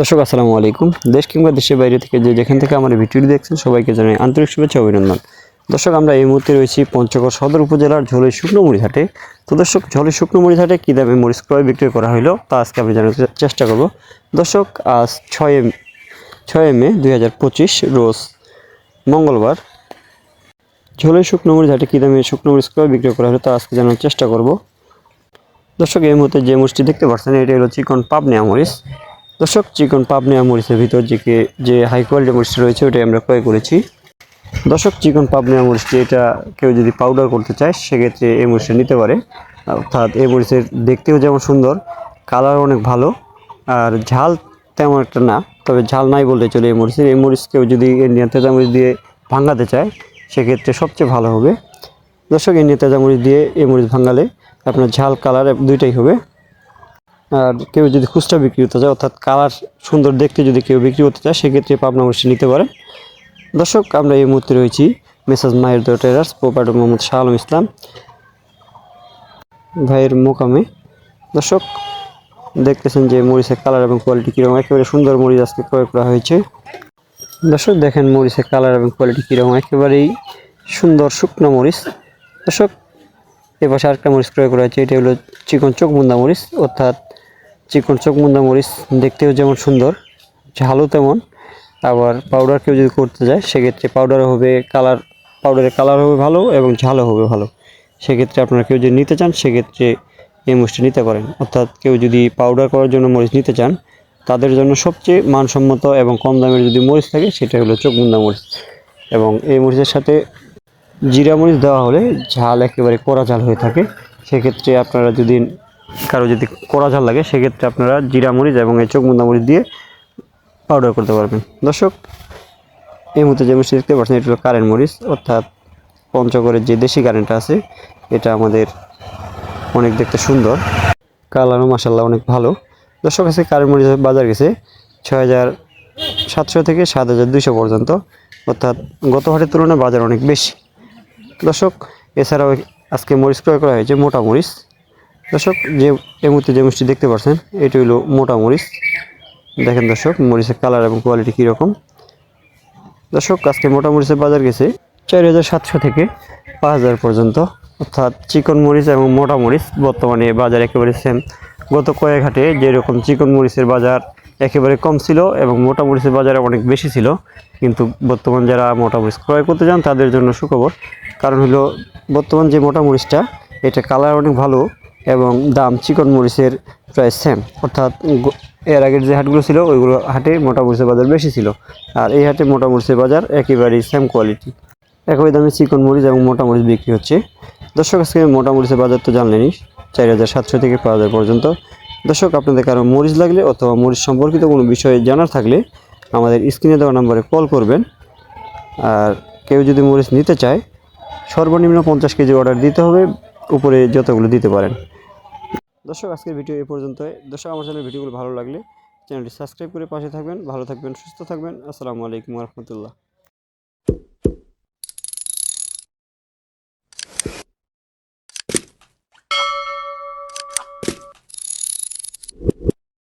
দর্শক আসসালামু আলাইকুম। দেশ কিংবা দেশের বাইরে থেকে যেখান থেকে আমার ভিডিওটি দেখছেন সবাইকে জানাই আন্তরিক শুভেচ্ছা অভিনন্দন। দর্শক আমরা এই মুহূর্তে রয়েছি পঞ্চগড় সদর উপজেলার ঝোলাই শুকনো মরিচ হাটে। তো দর্শক ঝোলাই শুকনো মরিচ হাটে কী দামে মরিচ ক্রয় বিক্রয় করা হলো তা আজকে আমি জানার চেষ্টা করব। দর্শক আজ 6 মে 2025 রোজ মঙ্গলবার ঝোলাই শুকনো মরিচ হাটে কী দামে শুকনো মরিচ ক্রয় বিক্রয় করা হলো তা আজকে জানার চেষ্টা করব। দর্শক এই মুহূর্তে যে মরিচটি দেখতে পাচ্ছেন এটি হলো চিকন পাবনা মরিচ। দর্শক চিকন পাবনা মরিচের ভিতর যে হাই কোয়ালিটি মরিচ রয়েছে ওটাই আমরা ক্রয় করেছি। দর্শক চিকন পাবনা মরিচটি এটা কেউ যদি পাউডার করতে চায় সেক্ষেত্রে এই মরিচটা নিতে পারে। অর্থাৎ এই মরিচের দেখতেও যেমন সুন্দর, কালার অনেক ভালো, আর ঝাল তেমন একটা না, তবে ঝাল নাই বলতে চলে এই মরিচের। এই মরিচ কেউ যদি ইন্ডিয়ান তেজা মরিচ দিয়ে ভাঙাতে চায় সেক্ষেত্রে সবচেয়ে ভালো হবে। দর্শক ইন্ডিয়ান তেজা মরিচ দিয়ে এই মরিচ ভাঙালে আপনার ঝাল কালার দুইটাই হবে। আর কেউ যদি খুচরা বিক্রি করতে চায় অর্থাৎ কালার সুন্দর দেখতে যদি কেউ বিক্রি করতে চায় সেক্ষেত্রে পাবনা মরিচটি নিতে পারেন। দর্শক আমরা এই মুহূর্তে রয়েছি মেসাজ মায়ের দোয়া ট্রেডার্স, প্রোপাইটার মোহাম্মদ শাহ আলম ইসলাম ভাইয়ের মোকামে। দর্শক দেখতেছেন যে মরিচের কালার এবং কোয়ালিটি কীরকম, একেবারে সুন্দর মরিচ আজকে ক্রয় করা হয়েছে। দর্শক দেখেন মরিচের কালার এবং কোয়ালিটি কীরকম, একেবারেই সুন্দর শুকনো মরিচ। দর্শক এপাশে আরেকটা মরিচ ক্রয় করা হয়েছে, এটি হলো চিকন চোখমুন্দা মরিচ। অর্থাৎ চিকন চোখমুন্দা মরিচ দেখতেও যেমন সুন্দর, ঝালও তেমন। আবার পাউডার কেউ যদি করতে যায় সেক্ষেত্রে পাউডারের কালার হবে ভালো এবং ঝালও হবে ভালো। সেক্ষেত্রে আপনারা কেউ যদি নিতে চান সেক্ষেত্রে এই মরিচটি নিতে পারেন। অর্থাৎ কেউ যদি পাউডার করার জন্য মরিচ নিতে চান তাদের জন্য সবচেয়ে মানসম্মত এবং কম দামের যদি মরিচ থাকে সেটা হলো চোখমুন্দা মরিচ। এবং এই মরিচের সাথে জিরা মরিচ দেওয়া হলে ঝাল একেবারে কড়া ঝাল হয়ে থাকে। সেক্ষেত্রে আপনারা যদি কারো যদি কড়া ঝাল লাগে সেক্ষেত্রে আপনারা জিরা মরিচ এবং এই চোখমুন্দা মরিচ দিয়ে পাউডার করতে পারবেন। দর্শক এই মুহূর্তে যে মরিচ দেখতে পাচ্ছেন এটা হলো কারেন্ট মরিচ। অর্থাৎ পঞ্চগড়ের যে দেশি কারেন্টটা আছে এটা আমাদের অনেক দেখতে সুন্দর, কালারও মাসাল্লাহ অনেক ভালো। দর্শক কাছে কারেন্ট মরিচের বাজার গেছে 6,700 থেকে 7,200 পর্যন্ত। অর্থাৎ গত হাটের তুলনায় বাজার অনেক বেশি। দর্শক এছাড়াও আজকে মরিচ ক্রয় করা হয়েছে মোটা মরিচ। দর্শক এই মুহূর্তে যে মরিচটি দেখতে পাচ্ছেন এটি হলো মোটা মরিচ। দেখেন দর্শক মরিচের কালার এবং কোয়ালিটি কীরকম। দর্শক আজকে মোটা মরিচের বাজার গেছে 4,700 থেকে 5,000 পর্যন্ত। অর্থাৎ চিকন মরিচ এবং মোটা মরিচ বর্তমানে বাজার একেবারে সেম। গত কয়েক হাটে যেরকম চিকন মরিচের বাজার একেবারে কম ছিল এবং মোটা মরিচের বাজার অনেক বেশি ছিল, কিন্তু বর্তমান যারা মোটা মরিচ ক্রয় করতে চান তাদের জন্য সুখবর। কারণ হলো বর্তমান যে মোটা মরিচটা এটা কালার অনেক ভালো এবং দাম চিকন মরিচের প্রায় সেম। অর্থাৎ এর আগের যে হাটগুলো ছিল ওইগুলো হাটে মোটা মরিচের বাজার বেশি ছিল, আর এই হাটে মোটা মরিচের বাজার একেবারেই সেম কোয়ালিটি, একই দামে চিকন মরিচ এবং মোটা মরিচ বিক্রি হচ্ছে। দর্শক আজকে মোটা মরিচের বাজার তো জানলেনই, 4,700 থেকে 5,000 পর্যন্ত। দর্শক আপনাদের কারো মরিচ লাগলে অথবা মরিচ সম্পর্কিত কোনো বিষয়ে জানার থাকলে আমাদের স্ক্রিনে দেওয়া নম্বরে কল করবেন। আর কেউ যদি মরিচ নিতে চায় সর্বনিম্ন 50 কেজি অর্ডার দিতে হবে, উপরে যতগুলো দিতে পারেন। দর্শক আজকের ভিডিও এই পর্যন্তই। দর্শক আমার চ্যানেলের ভিডিওগুলো ভালো লাগলে চ্যানেলটি সাবস্ক্রাইব করে পাশে থাকবেন। ভালো থাকবেন, সুস্থ থাকবেন। আসসালামু আলাইকুম ওয়া রাহমাতুল্লাহ।